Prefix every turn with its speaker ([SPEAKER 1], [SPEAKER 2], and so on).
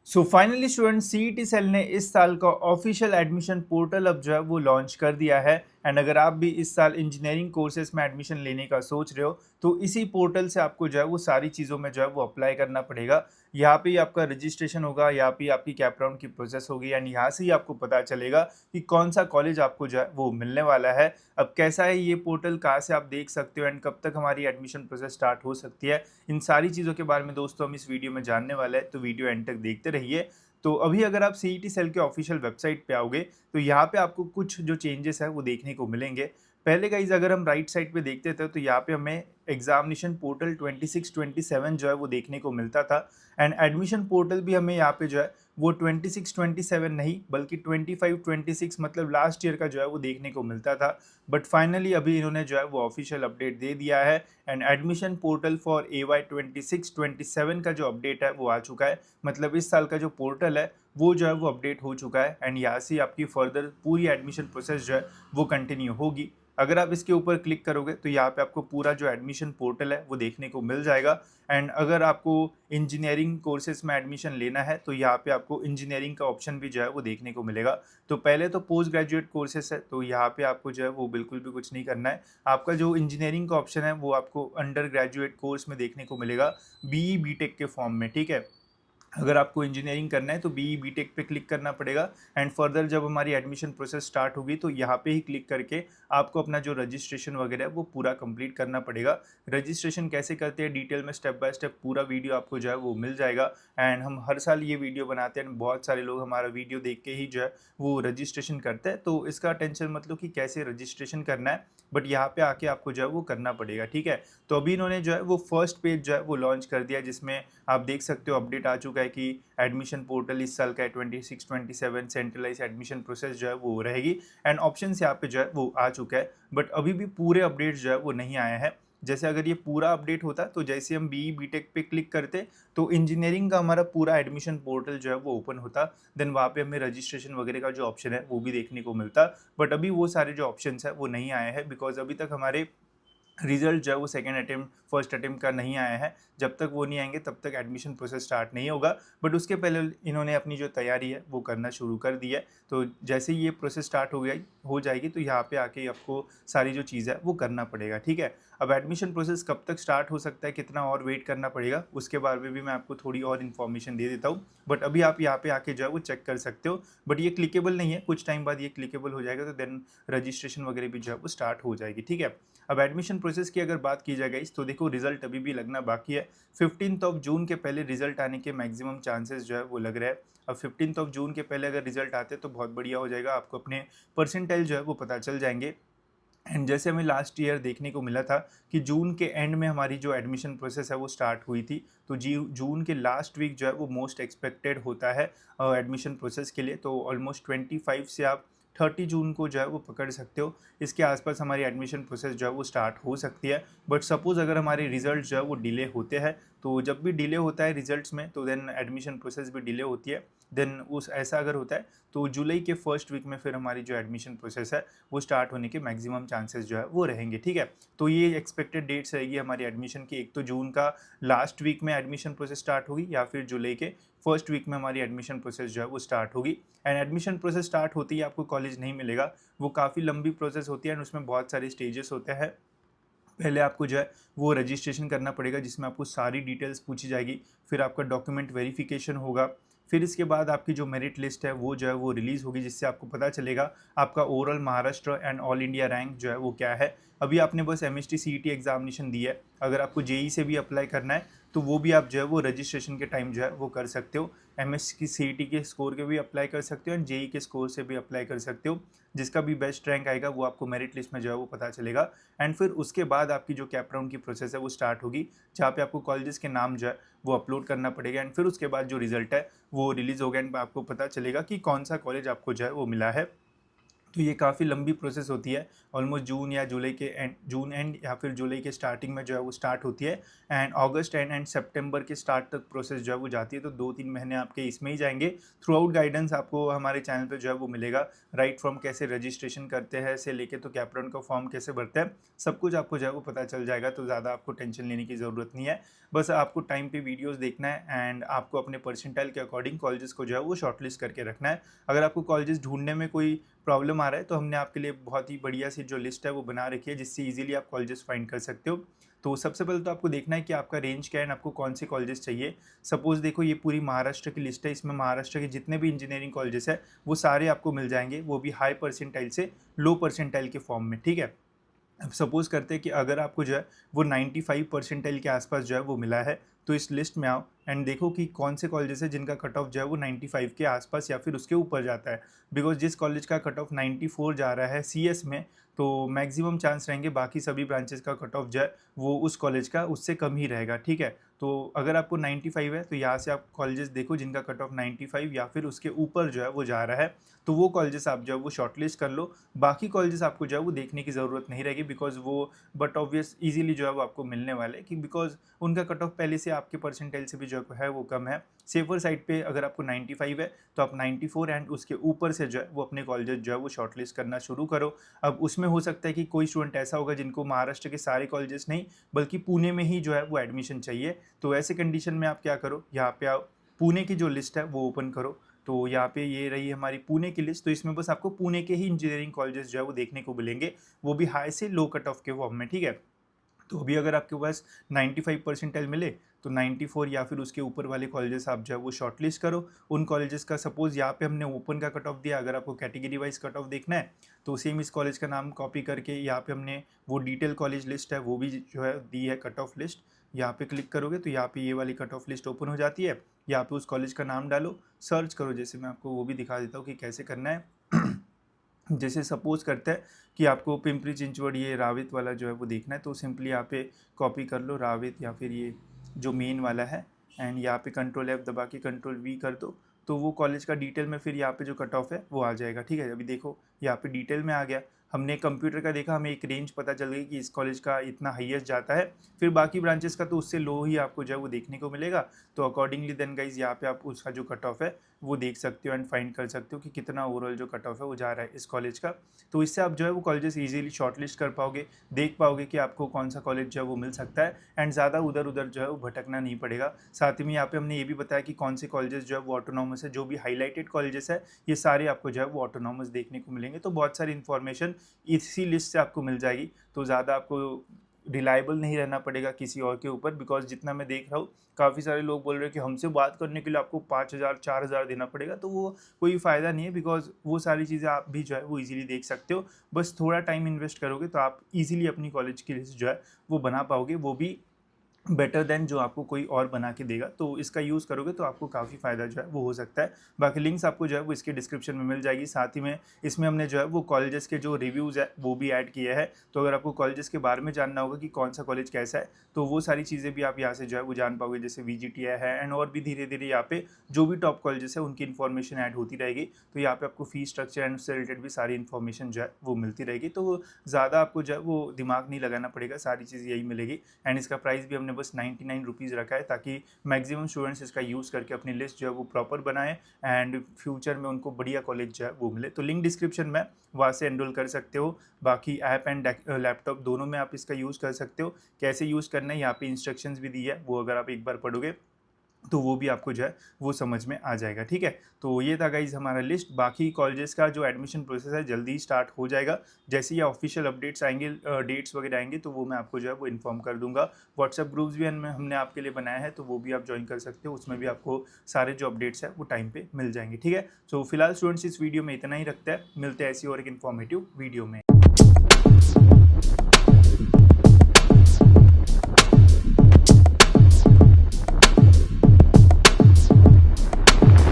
[SPEAKER 1] सो finally student CET cell ने इस साल का ऑफिशियल एडमिशन पोर्टल अब जो है वो लॉन्च कर दिया है। एंड अगर आप भी इस साल इंजीनियरिंग कोर्सेज में एडमिशन लेने का सोच रहे हो तो इसी पोर्टल से आपको जो है वो सारी चीज़ों में जो है वो अप्लाई करना पड़ेगा। यहाँ पे ही आपका रजिस्ट्रेशन होगा, यहाँ पे ही आपकी कैप राउंड की प्रोसेस होगी एंड यहाँ से ही आपको पता चलेगा कि कौन सा कॉलेज आपको जो है वो मिलने वाला है। अब कैसा है ये पोर्टल, कहाँ से आप देख सकते हो एंड कब तक हमारी एडमिशन प्रोसेस स्टार्ट हो सकती है, इन सारी चीज़ों के बारे में दोस्तों हम इस वीडियो में जानने वाले हैं, तो वीडियो एंड तक देखते रहिए। तो अभी अगर आप सीईटी सेल के ऑफिशियल वेबसाइट पे आओगे तो यहाँ पे आपको कुछ जो चेंजेस है वो देखने को मिलेंगे। पहले गाइज अगर हम राइट साइड पे देखते थे तो यहाँ पे हमें एग्जामिनेशन पोर्टल 26-27 जो है वो देखने को मिलता था। एंड एडमिशन पोर्टल भी हमें यहाँ पे जो है वो 26-27 नहीं बल्कि 25-26 मतलब लास्ट ईयर का जो है वो देखने को मिलता था। बट फाइनली अभी इन्होंने जो है वो ऑफिशियल अपडेट दे दिया है and admission portal for AY 26-27 का जो अपडेट है वो आ चुका है। मतलब इस साल का जो पोर्टल है वो जो है वो अपडेट हो चुका है एंड यहाँ से आपकी फर्दर पूरी एडमिशन प्रोसेस जो है वो कंटिन्यू होगी। अगर आप इसके ऊपर क्लिक करोगे तो यहाँ पे आपको पूरा जो एडमिशन पोर्टल है वो देखने को मिल जाएगा। एंड अगर आपको इंजीनियरिंग कोर्सेज में एडमिशन लेना है तो यहाँ पे आपको इंजीनियरिंग का ऑप्शन भी जो है वो देखने को मिलेगा। तो पहले तो पोस्ट ग्रेजुएट कोर्सेज है तो यहाँ पे आपको जो है वो बिल्कुल भी कुछ नहीं करना है। आपका जो इंजीनियरिंग का ऑप्शन है वो आपको अंडर ग्रेजुएट कोर्स में देखने को मिलेगा, बीई बीटेक के फॉर्म में, ठीक है। अगर आपको इंजीनियरिंग करना है तो बीई बीटेक पे क्लिक करना पड़ेगा एंड फर्दर जब हमारी एडमिशन प्रोसेस स्टार्ट होगी तो यहाँ पे ही क्लिक करके आपको अपना जो रजिस्ट्रेशन वगैरह है वो पूरा कंप्लीट करना पड़ेगा। रजिस्ट्रेशन कैसे करते हैं डिटेल में स्टेप बाय स्टेप पूरा वीडियो आपको जो है वो मिल जाएगा। एंड हम हर साल ये वीडियो बनाते हैं, बहुत सारे लोग हमारा वीडियो देख के ही जो है वो रजिस्ट्रेशन करते हैं, तो इसका टेंशन मतलब कि कैसे रजिस्ट्रेशन करना है, बट यहाँ पे आके आपको जो है वो करना पड़ेगा, ठीक है। तो अभी इन्होंने जो है वो फर्स्ट पेज जो है वो लॉन्च कर दिया जिसमें आप देख सकते हो अपडेट आ चुका है कि एडमिशन पोर्टल इस साल का है 26-27 सेंट्रलाइज एडमिशन प्रोसेस जो है वो रहेगी एंड ऑप्शन यहाँ पे जो है वो आ चुका है। बट अभी भी पूरे अपडेट जो है वो नहीं आए हैं। जैसे अगर ये पूरा अपडेट होता तो जैसे हम बीई बीटेक पे क्लिक करते तो इंजीनियरिंग का हमारा पूरा एडमिशन पोर्टल जो है वो ओपन होता, देन वहाँ पे हमें रजिस्ट्रेशन वगैरह का जो ऑप्शन है वो भी देखने को मिलता। बट अभी वो सारे जो ऑप्शन है वो नहीं आए हैं बिकॉज अभी तक हमारे रिजल्ट जो है वो सेकेंड अटेम्प्ट फर्स्ट अटेम्प्ट का नहीं आया है। जब तक वो नहीं आएंगे तब तक एडमिशन प्रोसेस स्टार्ट नहीं होगा। बट उसके पहले इन्होंने अपनी जो तैयारी है वो करना शुरू कर दी है। तो जैसे ही ये प्रोसेस स्टार्ट हो जाएगी तो यहाँ पे आके आपको सारी जो चीज़ है वो करना पड़ेगा, ठीक है। अब एडमिशन प्रोसेस कब तक स्टार्ट हो सकता है, कितना और वेट करना पड़ेगा, उसके बारे में भी मैं आपको थोड़ी और इन्फॉर्मेशन दे देता हूँ। बट अभी आप यहाँ पे आके जो है वो चेक कर सकते हो। बट ये क्लिकेबल नहीं है, कुछ टाइम बाद ये क्लिकेबल हो जाएगा तो देन रजिस्ट्रेशन वगैरह भी जो है वो स्टार्ट हो जाएगी, ठीक है। अब एडमिशन प्रोसेस की अगर बात की जाए गाइस तो देखो रिजल्ट अभी भी लगना बाकी है। 15 जून के पहले रिजल्ट आने के मैक्सिमम चांसेस जो है वो लग रहा है। अब 15 जून के पहले अगर रिजल्ट आते तो बहुत बढ़िया हो जाएगा, आपको अपने परसेंटाइल जो है वो पता चल जाएंगे। एंड जैसे हमें लास्ट ईयर देखने को मिला था कि जून के एंड में हमारी जो एडमिशन प्रोसेस है वो स्टार्ट हुई थी, तो जी जून के लास्ट वीक जो है वो मोस्ट एक्सपेक्टेड होता है एडमिशन प्रोसेस के लिए। तो ऑलमोस्ट 25 से आप 30 जून को जो है वो पकड़ सकते हो, इसके आसपास हमारी एडमिशन प्रोसेस जो है वो स्टार्ट हो सकती है। बट सपोज़ अगर हमारे रिजल्ट जो है वो डिले होते हैं तो जब भी डिले होता है रिजल्ट्स में तो देन एडमिशन प्रोसेस भी डिले होती है। देन उस ऐसा अगर होता है तो जुलाई के फर्स्ट वीक में फिर हमारी जो एडमिशन प्रोसेस है वो स्टार्ट होने के मैक्सिमम चांसेस जो है वो रहेंगे, ठीक है। तो ये एक्सपेक्टेड डेट्स रहेगी हमारी एडमिशन की, एक तो जून का लास्ट वीक में एडमिशन प्रोसेस स्टार्ट होगी या फिर जुलाई के फर्स्ट वीक में हमारी एडमिशन प्रोसेस जो है वो स्टार्ट होगी। एंड एडमिशन प्रोसेस स्टार्ट होती ही आपको कॉलेज नहीं मिलेगा, वो काफ़ी लंबी प्रोसेस होती है एंड उसमें बहुत सारे स्टेजेस होते हैं। पहले आपको जो है वो रजिस्ट्रेशन करना पड़ेगा जिसमें आपको सारी डिटेल्स पूछी जाएगी, फिर आपका डॉक्यूमेंट वेरिफिकेशन होगा, फिर इसके बाद आपकी जो मेरिट लिस्ट है वो जो है वो रिलीज़ होगी जिससे आपको पता चलेगा आपका overall Maharashtra and all India rank जो है वो क्या है। अभी आपने बस MHT CET एग्जामिनेशन दी है, अगर आपको जेई से भी अप्लाई करना है तो वो भी आप जो है वो रजिस्ट्रेशन के टाइम जो है वो कर सकते हो। MS की CET के स्कोर के भी अप्लाई कर सकते हो एंड जेई के स्कोर से भी अप्लाई कर सकते हो। जिसका भी बेस्ट रैंक आएगा वो आपको मेरिट लिस्ट में जो है वो पता चलेगा। एंड फिर उसके बाद आपकी जो कैप राउंड की प्रोसेस है वो स्टार्ट होगी जहाँ पे आपको कॉलेजेस के नाम जो है वो अपलोड करना पड़ेगा एंड फिर उसके बाद जो रिजल्ट है वो रिलीज़ होगा एंड आपको पता चलेगा कि कौन सा कॉलेज आपको जो है वो मिला है। तो ये काफ़ी लंबी प्रोसेस होती है। ऑलमोस्ट जून एंड या फिर जुलाई के स्टार्टिंग में जो है वो स्टार्ट होती है एंड अगस्त एंड सितंबर के स्टार्ट तक प्रोसेस जो है वो जाती है। तो 2-3 महीने आपके इसमें ही जाएँगे। थ्रू आउट गाइडेंस आपको हमारे चैनल पे जो है वो मिलेगा। राइट फ्रॉम कैसे रजिस्ट्रेशन करते हैं से लेके तो कैपराउंड का फॉर्म कैसे भरते हैं, सब कुछ आपको जो है वो पता चल जाएगा। तो ज़्यादा आपको टेंशन लेने की ज़रूरत नहीं है। बस आपको टाइम पे वीडियोज़ देखना है एंड आपको अपने परसेंटाइल के अकॉर्डिंग कॉलेजेस को जो है वो शॉर्टलिस्ट करके रखना है। अगर आपको कॉलेजेस ढूँढने में कोई प्रॉब्लम आ रहा है तो हमने आपके लिए बहुत ही बढ़िया सी जो लिस्ट है वो बना रखी है, जिससे इजीली आप कॉलेजेस फाइंड कर सकते हो। तो सबसे पहले तो आपको देखना है कि आपका रेंज क्या है एंड आपको कौन से कॉलेजेस चाहिए। सपोज देखो ये पूरी महाराष्ट्र की लिस्ट है, इसमें महाराष्ट्र के जितने भी इंजीनियरिंग कॉलेजेस है वो सारे आपको मिल जाएंगे, वो भी हाई परसेंटाइल से लो परसेंटाइल के फॉर्म में, ठीक है। अब सपोज़ करते हैं कि अगर आपको जो है वो 95 परसेंटाइल के आसपास जो है वो मिला है, तो इस लिस्ट में आओ एंड देखो कि कौन से कॉलेजेस हैं जिनका कट ऑफ जो है वो 95 के आसपास या फिर उसके ऊपर जाता है। बिकॉज़ जिस कॉलेज का कट ऑफ 94 जा रहा है सीएस में, तो मैक्सिमम चांस रहेंगे बाकी सभी ब्रांचेस का कट ऑफ जो है वो उस कॉलेज का उससे कम ही रहेगा, ठीक है। तो अगर आपको 95 है तो यहाँ से आप कॉलेजेस देखो जिनका कट ऑफ 95 या फिर उसके ऊपर जो है वो जा रहा है, तो वो कॉलेजेस आप जो है वो शॉर्टलिस्ट कर लो। बाकी कॉलेजेस आपको जो है वो देखने की ज़रूरत नहीं रहेगी, बिकॉज़ वो बट ऑब्वियस ईज़िली जो है वो आपको मिलने वाले हैं, कि बिकॉज़ उनका कट ऑफ पहले से आपके परसेंटाइल से भी जो है वो कम है। सेफर साइड पे अगर आपको 95 है तो आप 94 एंड उसके ऊपर से जो है वो अपने कॉलेजेस जो है वो शॉर्टलिस्ट करना शुरू करो। अब उसमें हो सकता है कि कोई स्टूडेंट ऐसा होगा जिनको महाराष्ट्र के सारे कॉलेजेस नहीं बल्कि पुणे में ही जो है वो एडमिशन चाहिए। तो ऐसे कंडीशन में आप क्या करो, यहाँ पे आओ, पुणे की जो लिस्ट है वो ओपन करो। तो यहाँ पे ये रही हमारी पुणे की लिस्ट। तो इसमें बस आपको पुणे के ही इंजीनियरिंग कॉलेजेस जो है वो देखने को मिलेंगे, वो भी हाई से लो कट ऑफ के फॉर्म में, ठीक है। तो अभी अगर आपके पास 95 परसेंटाइल मिले तो 94 या फिर उसके ऊपर वाले कॉलेजेस आप जो है वो शॉर्टलिस्ट करो। उन कॉलेजेस का सपोज़ यहाँ पे हमने ओपन का कट ऑफ दिया, अगर आपको कैटेगरी वाइज कट ऑफ देखना है तो सेम इस कॉलेज का नाम कॉपी करके यहाँ पे हमने वो डिटेल कॉलेज लिस्ट है वो भी जो है दी है कट ऑफ लिस्ट। यहाँ पे क्लिक करोगे तो यहाँ पे ये वाली कट ऑफ लिस्ट ओपन हो जाती है। यहाँ पे उस कॉलेज का नाम डालो, सर्च करो, जैसे मैं आपको वो भी दिखा देता हूँ कि कैसे करना है। जैसे सपोज करते हैं कि आपको पिंपरी चिंचवड़ ये रावित वाला जो है वो देखना है, तो सिंपली यहाँ पे कॉपी कर लो रावित या फिर ये जो मेन वाला है एंड यहाँ पे कंट्रोल F दबा के कंट्रोल V कर दो। तो वो कॉलेज का डिटेल में फिर यहाँ पे जो कट ऑफ है वो आ जाएगा, ठीक है। अभी देखो यहाँ पे डिटेल में आ गया, हमने कंप्यूटर का देखा, हमें एक रेंज पता चल गई कि इस कॉलेज का इतना हाईएस्ट जाता है, फिर बाकी ब्रांचेस का तो उससे लो ही आपको जो है वो देखने को मिलेगा। तो अकॉर्डिंगली देन गाइज यहाँ पे आप उसका जो कट ऑफ है वो देख सकते हो एंड फाइंड कर सकते हो कि कितना ओवरऑल जो कट ऑफ है वो जा रहा है इस कॉलेज का। तो इससे आप जो है वो कॉलेजेस इजीली शॉर्टलिस्ट कर पाओगे, देख पाओगे कि आपको कौन सा कॉलेज जो है वो मिल सकता है एंड ज़्यादा उधर उधर जो है वो भटकना नहीं पड़ेगा। साथ ही में यहाँ पे हमने ये भी बताया कि कौन से कॉलेजेस जो है वो ऑटोनॉमस है, जो भी हाईलाइटेड कॉलेजेस है ये सारे आपको जो है वो ऑटोनॉमस देखने को मिलेंगे। तो बहुत सारी इन्फॉर्मेशन इसी लिस्ट से आपको मिल जाएगी। तो ज़्यादा आपको रिलायबल नहीं रहना पड़ेगा किसी और के ऊपर, बिकॉज जितना मैं देख रहा हूँ काफ़ी सारे लोग बोल रहे हैं कि हमसे बात करने के लिए आपको 5,000 4,000 देना पड़ेगा, तो वो कोई फ़ायदा नहीं है, बिकॉज वो सारी चीज़ें आप भी जो है वो इजीली देख सकते हो। बस थोड़ा टाइम इन्वेस्ट करोगे तो आप इजीली अपनी कॉलेज की लिस्ट जो है वो बना पाओगे, वो भी बेटर देन जो आपको कोई और बना के देगा। तो इसका यूज़ करोगे तो आपको काफ़ी फ़ायदा जो है वो हो सकता है। बाकी लिंक्स आपको जो है वो इसके डिस्क्रिप्शन में मिल जाएगी। साथ ही में इसमें हमने जो है वो कॉलेजेस के जो रिव्यूज़ है वो भी ऐड किए हैं। तो अगर आपको कॉलेजेस के बारे में जानना होगा कि कौन सा कॉलेज कैसा है तो वो सारी चीज़ें भी आप यहाँ से जो है वो जान पाओगे, जैसे VGTI है एंड और भी धीरे धीरे यहाँ पे जो भी टॉप कॉलेजेस है उनकी इन्फॉर्मेशन ऐड होती रहेगी। तो यहाँ पे आपको फ़ीस स्ट्रक्चर एंड उससे रिलेटेड भी सारी इन्फॉर्मेशन जो है वो मिलती रहेगी। तो ज़्यादा आपको जो है वो दिमाग नहीं लगाना पड़ेगा, सारी चीज़ यही मिलेगी। एंड इसका प्राइस भी हमने बस 99 रुपीज़ रखा है, ताकि मैक्सिमम स्टूडेंट्स इसका यूज़ करके अपनी लिस्ट जो है वो प्रॉपर बनाएं एंड फ्यूचर में उनको बढ़िया कॉलेज जो है वो मिले। तो लिंक डिस्क्रिप्शन में, वहाँ से एनरोल कर सकते हो। बाकी ऐप एंड लैपटॉप दोनों में आप इसका यूज़ कर सकते हो। कैसे यूज़ करना है यहाँ पे इंस्ट्रक्शंस भी दी है, वो अगर आप एक बार पढ़ोगे तो वो भी आपको जो है वो समझ में आ जाएगा, ठीक है। तो ये था गाइज़ हमारा लिस्ट। बाकी कॉलेजेस का जो एडमिशन प्रोसेस है जल्दी स्टार्ट हो जाएगा। जैसे ही ऑफिशियल अपडेट्स आएंगे, डेट्स वगैरह आएंगे, तो वो मैं आपको जो है वो इन्फॉर्म कर दूंगा। व्हाट्सएप ग्रुप्स भी हमने आपके लिए बनाया है, तो वो भी आप ज्वाइन कर सकते हो। उसमें भी आपको सारे जो अपडेट्स है वो टाइम पे मिल जाएंगे, ठीक है। सो फिलहाल स्टूडेंट्स इस वीडियो में इतना ही रखते हैं, मिलते हैं ऐसी और एक इन्फॉर्मेटिव वीडियो में।